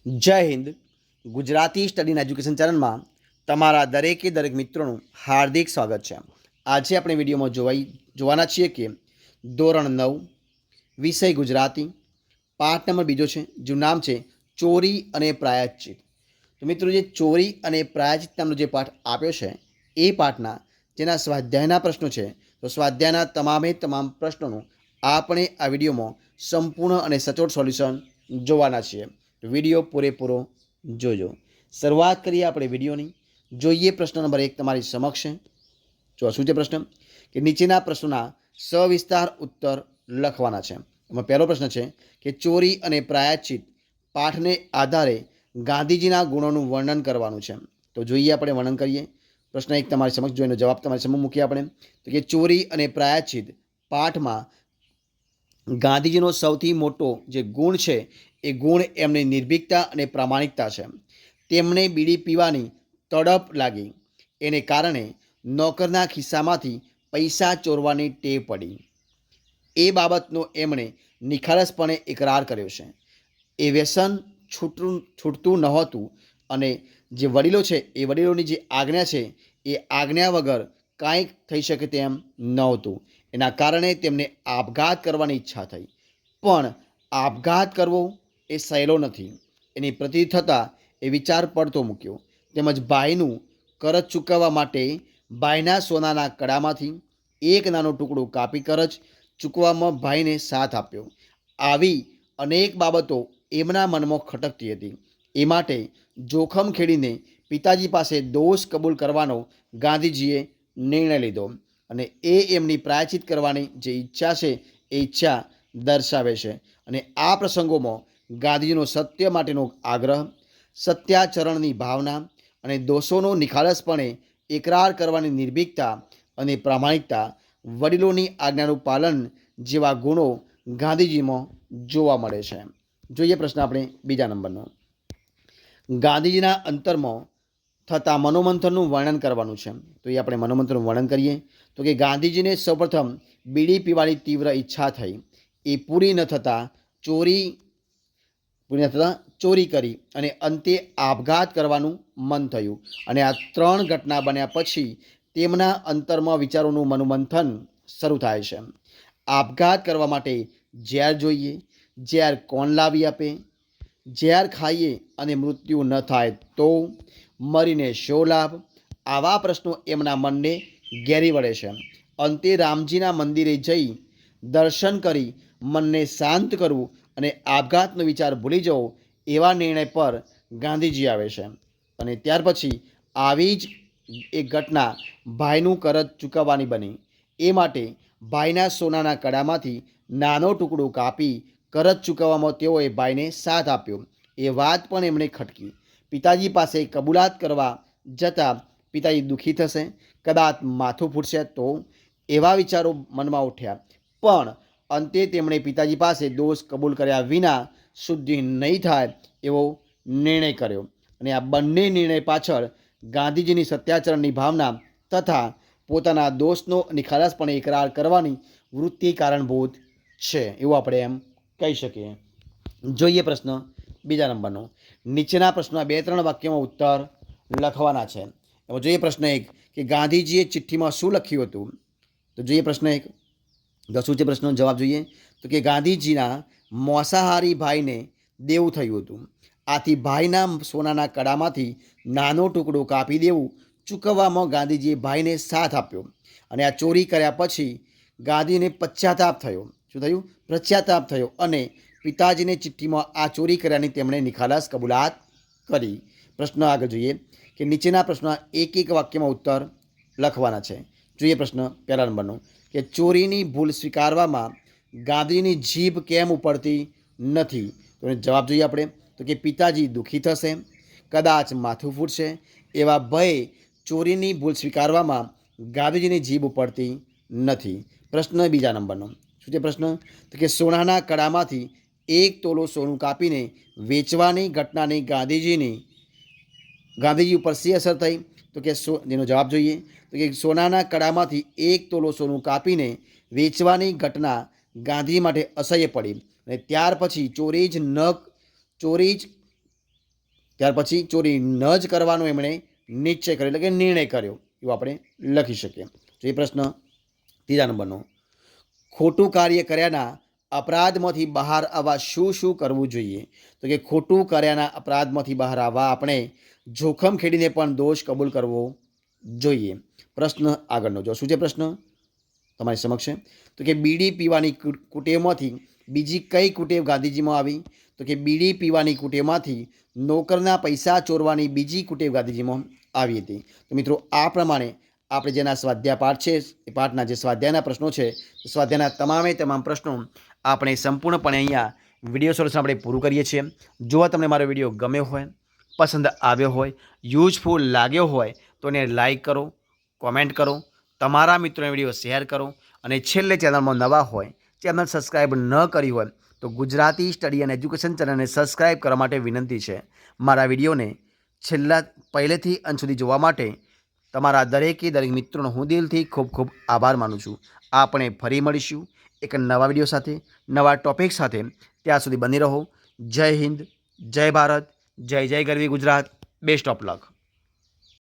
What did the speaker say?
જય Hind. Gujarati study and education ચેનલમાં તમારા દરેકે દરેક મિત્રોનું હાર્દિક સ્વાગત છે. આજે આપણે વિડીયોમાં જોવાના છીએ કે ધોરણ 9 વિષય ગુજરાતી પાઠ નંબર બીજો છે, જેનું નામ છે ચોરી અને પ્રાયશ્ચિત. તો મિત્રો, જે ચોરી અને પ્રાયશ્ચિત નામનો જે પાઠ આપ્યો છે એ પાઠના જેના સ્વાધ્યાયના પ્રશ્નો છે, તો સ્વાધ્યાયના તમામ પ્રશ્નોનું આપણે આ વિડીયોમાં સંપૂર્ણ અને સચોટ સોલ્યુશન જોવાના છીએ. વિડીયો પૂરેપૂરો જોજો. શરૂઆત કરીએ આપણે વિડીયોની. જોઈએ પ્રશ્ન નંબર 1 તમારી સમક્ષ છે. જો શું છે પ્રશ્ન કે નીચેના પ્રશ્નોના સવિસ્તાર ઉત્તર લખવાના છે. એમાં પહેલો પ્રશ્ન છે કે ચોરી અને પ્રાયશ્ચિત પાઠને આધારે ગાંધીજીના ગુણોનું વર્ણન કરવાનું છે. તો જોઈએ આપણે વર્ણન કરીએ. પ્રશ્ન 1 તમારી સમક્ષ જોઈને જવાબ તમારી સમક્ષ મૂકીએ આપણે. તો કે ચોરી અને પ્રાયશ્ચિત પાઠમાં ગાંધીજીનો સૌથી મોટો જે ગુણ છે એ ગુણ એમની નિર્ભીકતા અને પ્રામાણિકતા છે. તેમને બીડી પીવાની તડપ લાગી, એને કારણે નોકરના ખિસ્સામાંથી પૈસા ચોરવાની ટેવ પડી. એ બાબતનો એમણે નિખાલસપણે ઇકરાર કર્યો છે. એ વ્યસન છૂટતું નહોતું અને જે વડીલો છે એ વડીલોની જે આજ્ઞા છે એ આજ્ઞા વગર કાંઈક થઈ શકે તેમ નહોતું. એના કારણે તેમને આપઘાત કરવાની ઈચ્છા થઈ, પણ આપઘાત કરવો એ સહેલો નથી. એની પ્રતિ થતાં એ વિચાર પડતો મૂક્યો. તેમજ ભાઈનું કરજ ચૂકવવા માટે ભાઈના સોનાના કડામાંથી એક નાનો ટુકડો કાપી કરજ ચૂકવવામાં ભાઈને સાથ આપ્યો. આવી અનેક બાબતો એમના મનમાં ખટકતી હતી. એ માટે જોખમ ખેડીને પિતાજી પાસે દોષ કબૂલ કરવાનો ગાંધીજીએ નિર્ણય લીધો અને એ એમની પ્રાયશ્ચિત કરવાની જે ઈચ્છા છે એ ઈચ્છા દર્શાવે છે. અને આ પ્રસંગોમાં ગાંધીજીનો સત્ય માટેનો આગ્રહ, સત્યાચરણની ભાવના અને દોષોનો નિખાલસપણે ઇકરાર કરવાની નિર્ભીકતા અને પ્રામાણિકતા, વડીલોની આજ્ઞાનું પાલન જેવા ગુણો ગાંધીજીમાં જોવા મળે છે. જોઈએ પ્રશ્ન આપણે બીજા નંબરનો. ગાંધીજીના અંતરમાં થતા મનોમંથનનું વર્ણન કરવાનું છે. તો એ આપણે મનોમંથનનું વર્ણન કરીએ. તો કે ગાંધીજીને સૌપ્રથમ બીડી પીવાની તીવ્ર ઈચ્છા થઈ. એ પૂરી ન થતાં ચોરી કરી અને અંતે આપઘાત કરવાનું મન થયું. અને આ 3 ઘટના બન્યા પછી તેમના અંતરમાં વિચારોનું મનોમંથન શરૂ થાય છે. આપઘાત કરવા માટે ઝેર જોઈએ, ઝેર કોણ લાવી આપે, ઝેર ખાઈએ અને મૃત્યુ ન થાય તો, મરીને શો લાભ? આવા પ્રશ્નો એમના મનને ઘેરી વળે છે. અંતે રામજીના મંદિરે જઈ દર્શન કરી મનને શાંત કરવું અને આપઘાતનો વિચાર ભૂલી જવો, એવા નિર્ણય પર ગાંધીજી આવે છે. અને ત્યાર પછી આવી જ એક ઘટના ભાઈનું કરજ ચૂકવવાની બની. એ માટે ભાઈના સોનાના કડામાંથી નાનો ટુકડો કાપી કરજ ચૂકવવામાં તેઓએ ભાઈને સાથ આપ્યો. એ વાત પણ એમણે ખટકી. પિતાજી પાસે કબૂલાત કરવા જતાં પિતાજી દુઃખી થશે, કદાચ માથું ફૂટશે તો, એવા વિચારો મનમાં ઉઠ્યા. પણ અંતે તેમણે પિતાજી પાસે દોષ કબૂલ કર્યા વિના શુદ્ધિ નહીં થાય એવો નિર્ણય કર્યો. અને આ બંને નિર્ણય પાછળ ગાંધીજીની સત્યાચરણની ભાવના તથા પોતાના દોષનો નિખાલસપણે ઇકરાર કરવાની વૃત્તિ કારણભૂત છે, એવું આપણે એમ કહી શકીએ. જોઈએ પ્રશ્ન બીજા નંબરનો. નીચેના પ્રશ્નના 2-3 વાક્યમાં ઉત્તર લખવાના છે. એમાં જોઈએ પ્રશ્ન 1 કે ગાંધીજીએ ચિઠ્ઠીમાં શું લખ્યું હતું. તો જોઈએ પ્રશ્ન 1. તો શું છે પ્રશ્નનો જવાબ જોઈએ. તો કે ગાંધીજીના માંસાહારી ભાઈને દેવું થયું હતું. આથી ભાઈના સોનાના કડામાંથી નાનો ટુકડો કાપી દેવું ચૂકવવામાં ગાંધીજીએ ભાઈને સાથ આપ્યો. અને આ ચોરી કર્યા પછી ગાંધીને પશ્ચાતાપ થયો. શું થયું? પશ્ચાતાપ થયો. અને પિતાજીને ચિઠ્ઠીમાં આ ચોરી કર્યાની તેમણે નિખાલસ કબૂલાત કરી. પ્રશ્ન આગળ જોઈએ કે નીચેના પ્રશ્નના એક વાક્યમાં ઉત્તર લખવાના છે. જોઈએ પ્રશ્ન પહેલા નંબરનો કે ચોરીની ભૂલ સ્વીકારવામાં ગાંધીજીની જીભ કેમ ઉપડતી નથી. તો જવાબ જોઈએ આપણે. તો કે પિતાજી દુઃખી થશે, કદાચ માથું ફૂટશે, એવા ભય ચોરીની ભૂલ સ્વીકારવામાં ગાંધીજીની જીભ ઉપડતી નથી. પ્રશ્ન બીજા નંબરનો. શું છે પ્રશ્ન? તો કે સોનાના કડામાંથી 1 તોલો સોનું કાપીને વેચવાની ઘટનાની ગાંધીજી ઉપર શી અસર થઈ. તો કે એનો જવાબ જોઈએ. તો કે સોનાના કડામાંથી 1 તોલો સોનું કાપીને વેચવાની ઘટના ગાંધી માટે અસહ્ય પડી અને ત્યાર પછી ચોરી જ ત્યાર પછી ચોરી ન જ કરવાનો એમણે નિશ્ચય કર્યો એટલે કે નિર્ણય કર્યો એવું આપણે લખી શકીએ. તો એ પ્રશ્ન 3 નંબરનો. ખોટું કાર્ય કર્યાના અપરાધમાંથી બહાર આવવા શું શું કરવું જોઈએ? તો કે ખોટું કર્યાના અપરાધમાંથી બહાર આવવા આપણે જોખમ ખેડીને પણ દોષ કબૂલ કરવો જોઈએ. પ્રશ્ન આગળનો જો શું છે પ્રશ્ન તમારી સમક્ષ છે. તો કે બીડી પીવાની કુટેવમાંથી બીજી કઈ કુટેવ ગાંધીજીમાં આવી? તો કે બીડી પીવાની કુટેવમાંથી નોકરના પૈસા ચોરવાની બીજી કુટેવ ગાંધીજીમાં આવી હતી. તો મિત્રો આ પ્રમાણે આપણે જેના સ્વાધ્યાય પાઠ છે એ પાઠના જે સ્વાધ્યાયના પ્રશ્નો છે સ્વાધ્યાયના તમામ પ્રશ્નો આપણે સંપૂર્ણપણે અહીંયા વિડીયો સોલ્યુશન આપણે પૂરું કરીએ છીએ. જો તમને મારો વિડીયો ગમ્યો હોય, પસંદ આવ્યો હોય, યુઝફુલ લાગ્યો હોય તો એને લાઈક કરો, કોમેન્ટ કરો, તમારા મિત્રોને વિડીયો શેર કરો અને છેલ્લે ચેનલમાં નવા હોય, ચેનલ સબસ્ક્રાઈબ ન કરી હોય તો ગુજરાતી સ્ટડી અને એજ્યુકેશન ચેનલને સબસ્ક્રાઈબ કરવા માટે વિનંતી છે. મારા વિડીયોને પહેલેથી અંત સુધી જોવા માટે તમારા દરેક મિત્રોનો હું દિલથી ખૂબ ખૂબ આભાર માનું છું. આપણે ફરી મળીશું એક નવા વિડીયો સાથે, નવા ટોપિક સાથે. ત્યાં સુધી બની રહો. જય હિન્દ, જય ભારત, જય જય ગરવી ગુજરાત. Best of luck.